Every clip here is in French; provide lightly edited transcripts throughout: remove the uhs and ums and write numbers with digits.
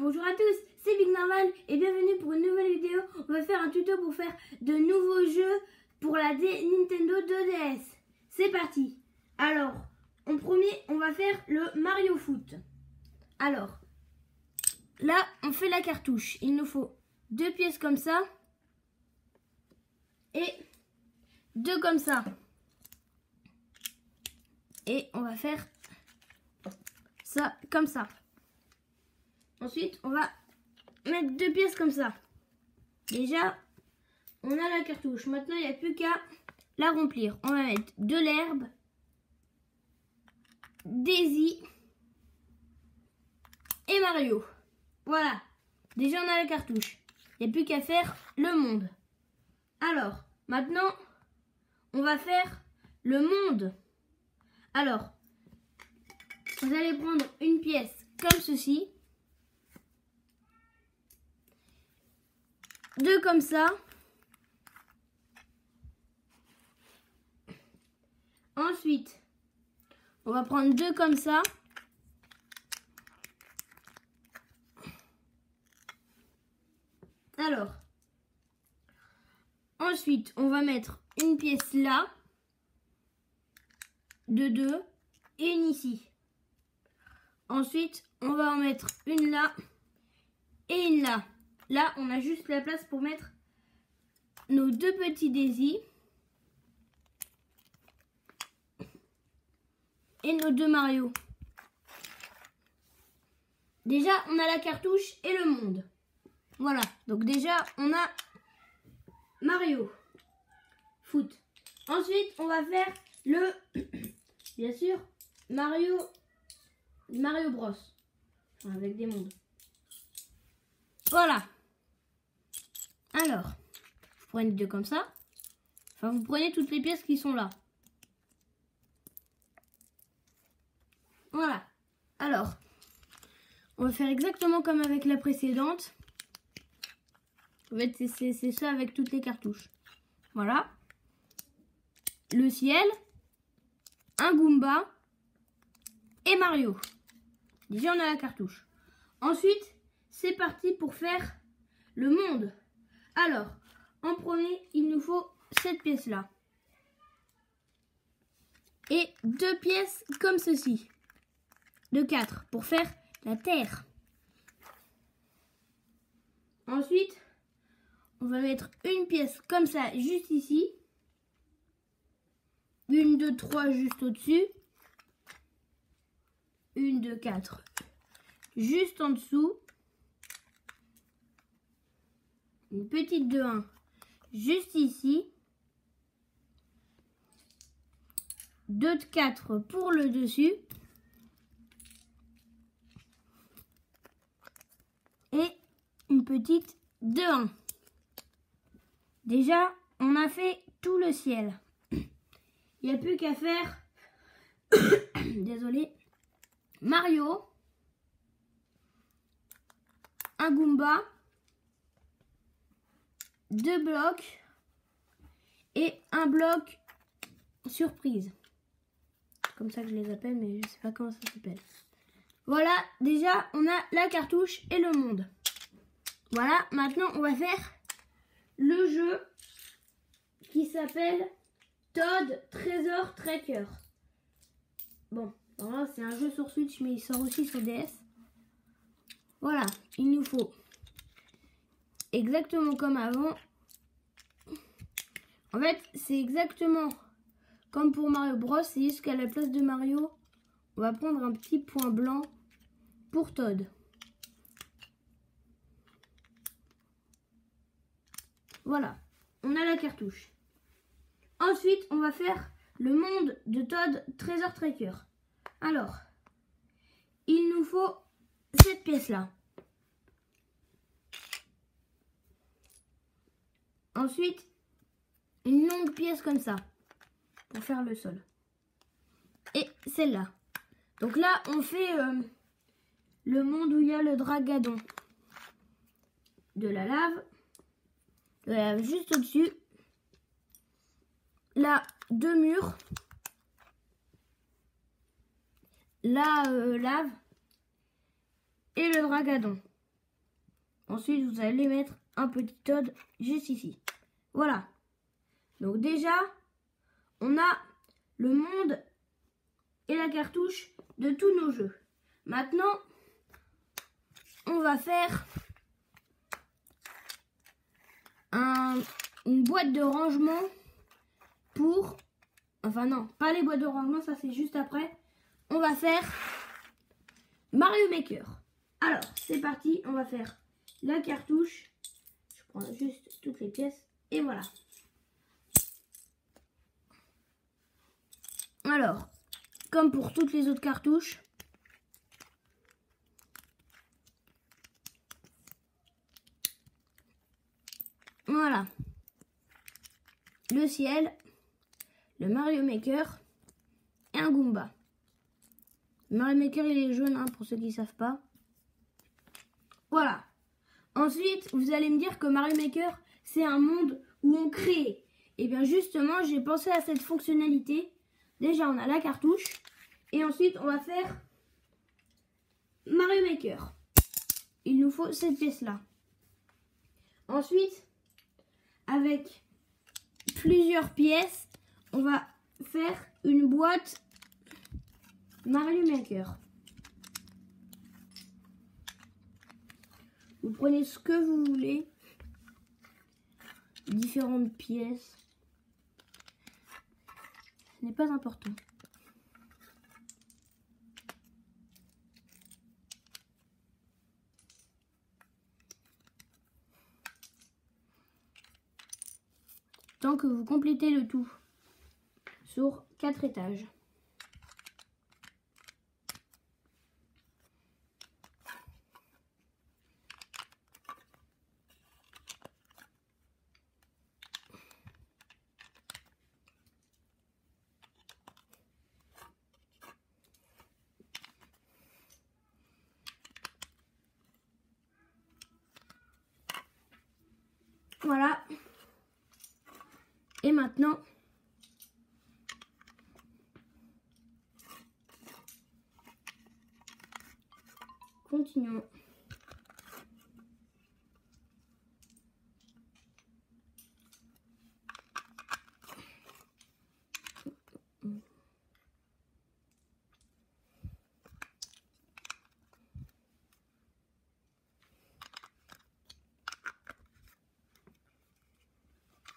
Bonjour à tous, c'est Big Normal et bienvenue pour une nouvelle vidéo. On va faire un tuto pour faire de nouveaux jeux pour la Nintendo 2DS. C'est parti. Alors, en premier, on va faire le Mario Foot. Alors, là, on fait la cartouche. Il nous faut 2 pièces comme ça et 2 comme ça. Et on va faire ça comme ça. Ensuite, on va mettre 2 pièces comme ça. Déjà, on a la cartouche. Maintenant, il n'y a plus qu'à la remplir. On va mettre de l'herbe, Daisy et Mario. Voilà. Déjà, on a la cartouche. Il n'y a plus qu'à faire le monde. Alors, maintenant, on va faire le monde. Alors, vous allez prendre une pièce comme ceci. 2 comme ça. Ensuite, on va prendre 2 comme ça. Alors, ensuite, on va mettre une pièce là, de 2 et une ici. Ensuite, on va en mettre une là et une là. Là, on a juste la place pour mettre nos 2 petits Daisy et nos 2 Mario. Déjà, on a la cartouche et le monde. Voilà, donc déjà, on a Mario Foot. Ensuite, on va faire le, bien sûr, Mario Bros. Enfin, avec des mondes. Voilà. Alors, vous prenez 2 comme ça. Enfin, vous prenez toutes les pièces qui sont là. Voilà. Alors, on va faire exactement comme avec la précédente. En fait, c'est ça avec toutes les cartouches. Voilà. Le ciel, un Goomba et Mario. Déjà, on a la cartouche. Ensuite, c'est parti pour faire le monde. Alors, en premier, il nous faut cette pièce-là. Et 2 pièces comme ceci. De 4 pour faire la terre. Ensuite, on va mettre une pièce comme ça, juste ici. Une, 2, 3 juste au-dessus. Une, 2, 4 juste en dessous. Une petite de 1 juste ici. 2 de 4 pour le dessus. Et une petite de 1. Déjà, on a fait tout le ciel. Il n'y a plus qu'à faire, désolé, Mario, un Goomba, 2 blocs et un bloc surprise. Comme ça que je les appelle, mais je sais pas comment ça s'appelle. Voilà, déjà on a la cartouche et le monde. Voilà, maintenant on va faire le jeu qui s'appelle Toad Treasure Tracker. Bon, alors là c'est un jeu sur Switch, mais il sort aussi sur DS. Voilà, il nous faut exactement comme avant. En fait, c'est exactement comme pour Mario Bros. C'est juste qu'à la place de Mario, on va prendre un petit point blanc pour Toad. Voilà, on a la cartouche. Ensuite, on va faire le monde de Toad Treasure Tracker. Alors, il nous faut cette pièce-là. Ensuite, une longue pièce comme ça, pour faire le sol. Et celle-là. Donc là, on fait le monde où il y a le dragadon. De la lave juste au-dessus. Là, 2 murs. La lave. Et le dragadon. Ensuite, vous allez mettre un petit Toad juste ici. Voilà. Donc déjà, on a le monde et la cartouche de tous nos jeux. Maintenant, on va faire une boîte de rangement pour... Enfin non, pas les boîtes de rangement, ça c'est juste après. On va faire Mario Maker. Alors, c'est parti, on va faire la cartouche. Je prends juste toutes les pièces et voilà. Alors, comme pour toutes les autres cartouches, voilà. Le ciel, le Mario Maker et un Goomba. Le Mario Maker, il est jaune, hein, pour ceux qui ne savent pas. Voilà. Ensuite, vous allez me dire que Mario Maker, c'est un monde où on crée. Et bien justement, j'ai pensé à cette fonctionnalité. Déjà, on a la cartouche. Et ensuite, on va faire Mario Maker. Il nous faut cette pièce-là. Ensuite, avec plusieurs pièces, on va faire une boîte Mario Maker. Vous prenez ce que vous voulez, différentes pièces. Ce n'est pas important. Tant que vous complétez le tout sur 4 étages. Voilà. Et maintenant, continuons.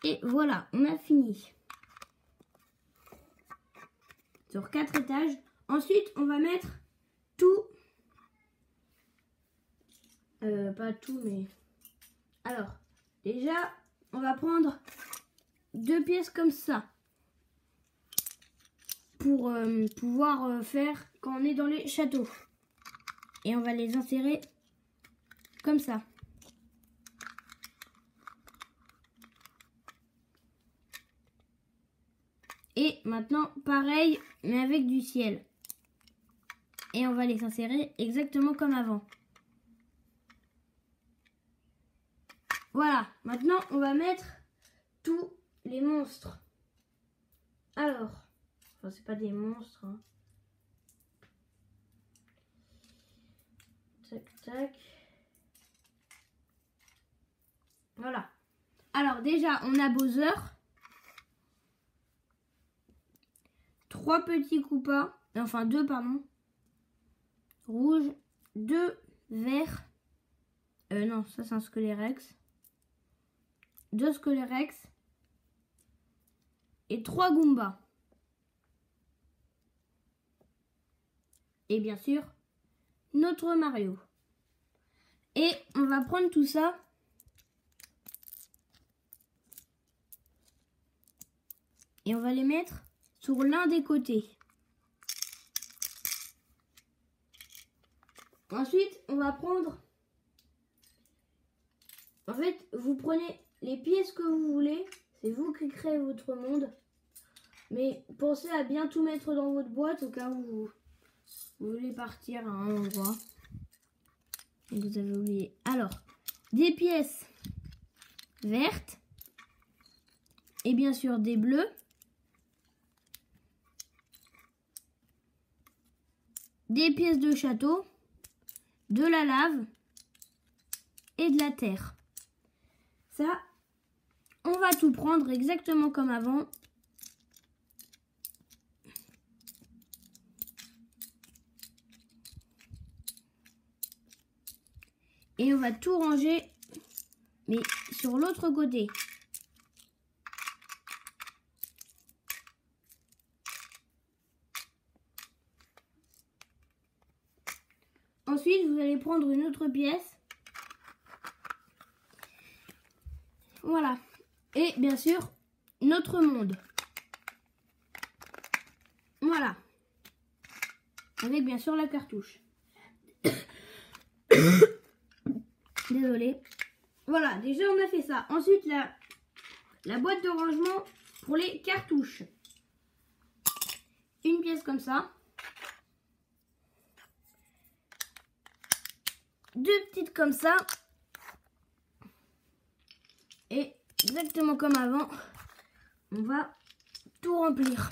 Et voilà, on a fini. Sur 4 étages. Ensuite, on va mettre tout. Pas tout, mais... Alors, déjà, on va prendre 2 pièces comme ça. Pour pouvoir faire quand on est dans les châteaux. Et on va les insérer comme ça. Et maintenant, pareil, mais avec du ciel. Et on va les insérer exactement comme avant. Voilà, maintenant, on va mettre tous les monstres. Alors, enfin, c'est pas des monstres. Hein. Tac, tac. Voilà. Alors, déjà, on a Bowser. 3 petits Koopas, enfin 2 pardon, rouge, 2 verts, non ça c'est un Scolerex, 2 Scolerex et 3 Goombas. Et bien sûr, notre Mario. Et on va prendre tout ça et on va les mettre sur l'un des côtés. Ensuite, on va prendre... En fait, vous prenez les pièces que vous voulez. C'est vous qui créez votre monde. Mais pensez à bien tout mettre dans votre boîte au cas où vous voulez partir à un endroit. Et vous avez oublié. Alors, des pièces vertes. Et bien sûr des bleus. Des pièces de château, de la lave et de la terre. Ça, on va tout prendre exactement comme avant. Et on va tout ranger, mais sur l'autre côté. Ensuite, vous allez prendre une autre pièce. Voilà. Et bien sûr, notre monde. Voilà. Avec bien sûr la cartouche. Désolée. Voilà, déjà on a fait ça. Ensuite, la boîte de rangement pour les cartouches. Une pièce comme ça. Deux petites comme ça. Et exactement comme avant, on va tout remplir.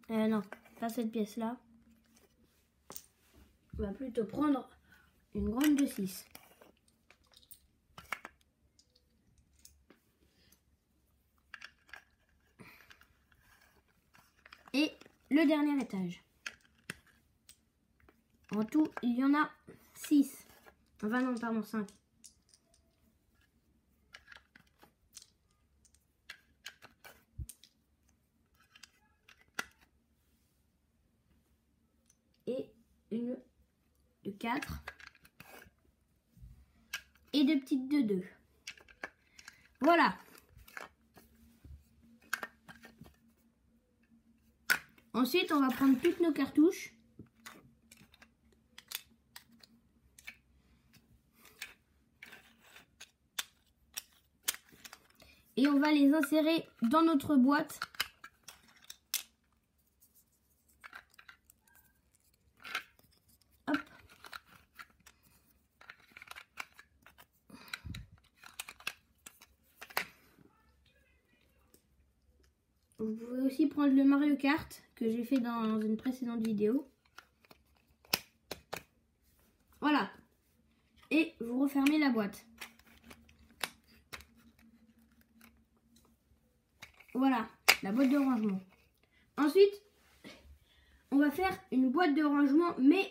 Non, pas cette pièce-là. On va plutôt prendre une grande de 6. Et le dernier étage. En tout, il y en a 6. Enfin non, pardon, 5. Et une de 4. Et deux petites de 2. Voilà. Ensuite, on va prendre toutes nos cartouches. Et on va les insérer dans notre boîte. Hop. Vous pouvez aussi prendre le Mario Kart que j'ai fait dans une précédente vidéo. Voilà. Et vous refermez la boîte. Voilà, la boîte de rangement. Ensuite, on va faire une boîte de rangement, mais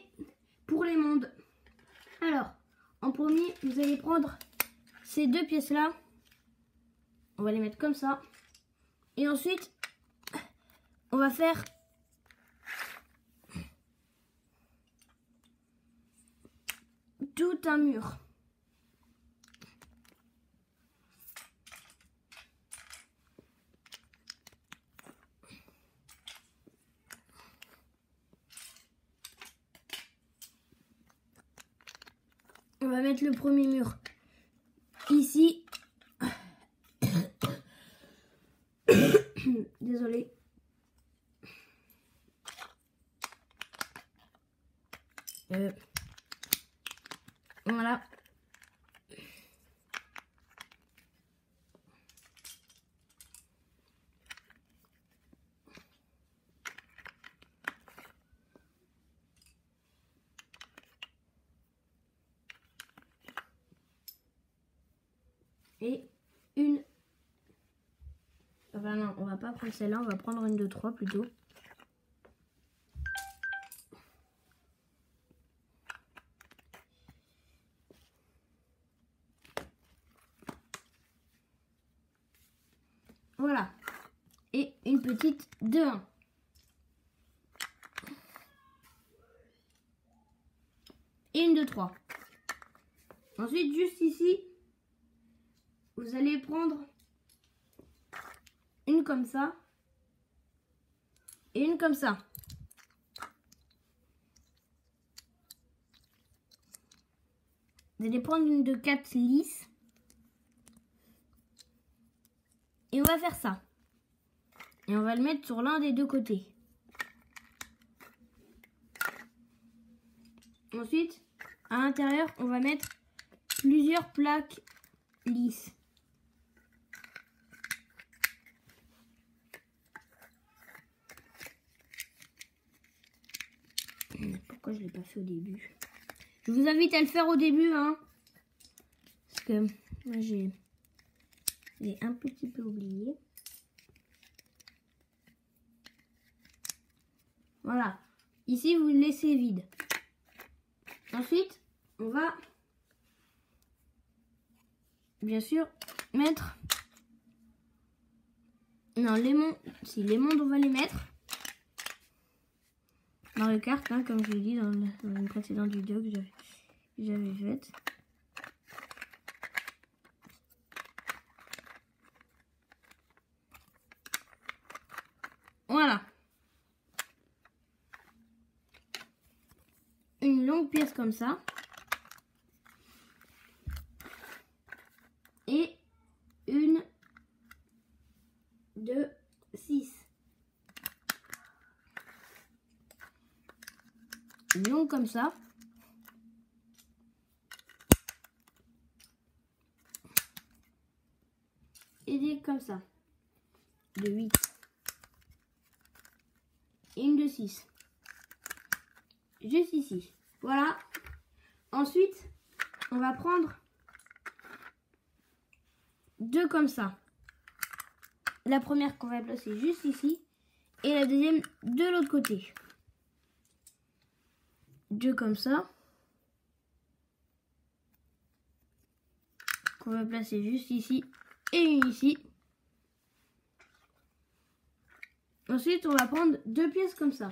pour les mondes. Alors, en premier, vous allez prendre ces deux pièces-là. On va les mettre comme ça. Et ensuite, on va faire tout un mur. On va mettre le premier mur ici. Désolée. Voilà. Et une... Enfin non, on va pas prendre celle-là, on va prendre une de 3 plutôt. Voilà. Et une petite de 1. Et une de 3. Ensuite, juste ici, vous allez prendre une comme ça et une comme ça. Vous allez prendre une de 4 lisses. Et on va faire ça. Et on va le mettre sur l'un des deux côtés. Ensuite, à l'intérieur, on va mettre plusieurs plaques lisses. Pourquoi je ne l'ai pas fait au début? Je vous invite à le faire au début, hein. Parce que moi, j'ai un petit peu oublié. Voilà. Ici, vous le laissez vide. Ensuite, on va bien sûr mettre... Non, les mondes, si les mondes, on va les mettre dans les cartes, hein, comme je l'ai dit dans une précédente vidéo que j'avais faite. Voilà. Une longue pièce comme ça. Et une de 6. Une longue comme ça. Et des comme ça. De 8. Et une de 6. Juste ici. Voilà. Ensuite, on va prendre deux comme ça. La première qu'on va placer juste ici. Et la deuxième de l'autre côté. Deux comme ça. Qu'on va placer juste ici. Et une ici. Ensuite, on va prendre deux pièces comme ça.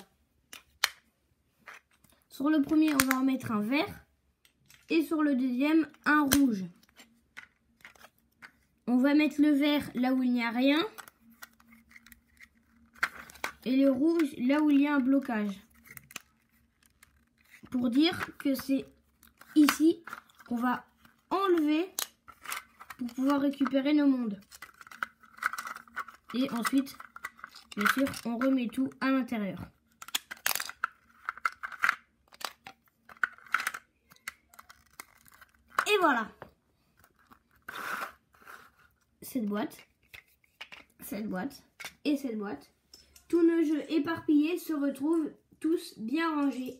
Sur le premier, on va en mettre un vert. Et sur le deuxième, un rouge. On va mettre le vert là où il n'y a rien. Et le rouge là où il y a un blocage. Pour dire que c'est ici qu'on va enlever pour pouvoir récupérer nos mondes. Et ensuite, bien sûr, on remet tout à l'intérieur. Et voilà. Cette boîte et cette boîte. Tous nos jeux éparpillés se retrouvent tous bien rangés.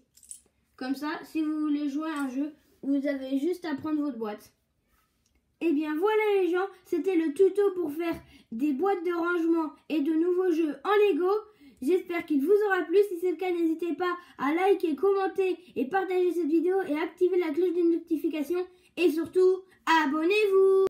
Comme ça, si vous voulez jouer à un jeu, vous avez juste à prendre votre boîte. Et bien voilà les gens, c'était le tuto pour faire des boîtes de rangement et de nouveaux jeux en Lego. J'espère qu'il vous aura plu. Si c'est le cas, n'hésitez pas à liker, commenter et partager cette vidéo et activer la cloche de notification. Et surtout, abonnez-vous!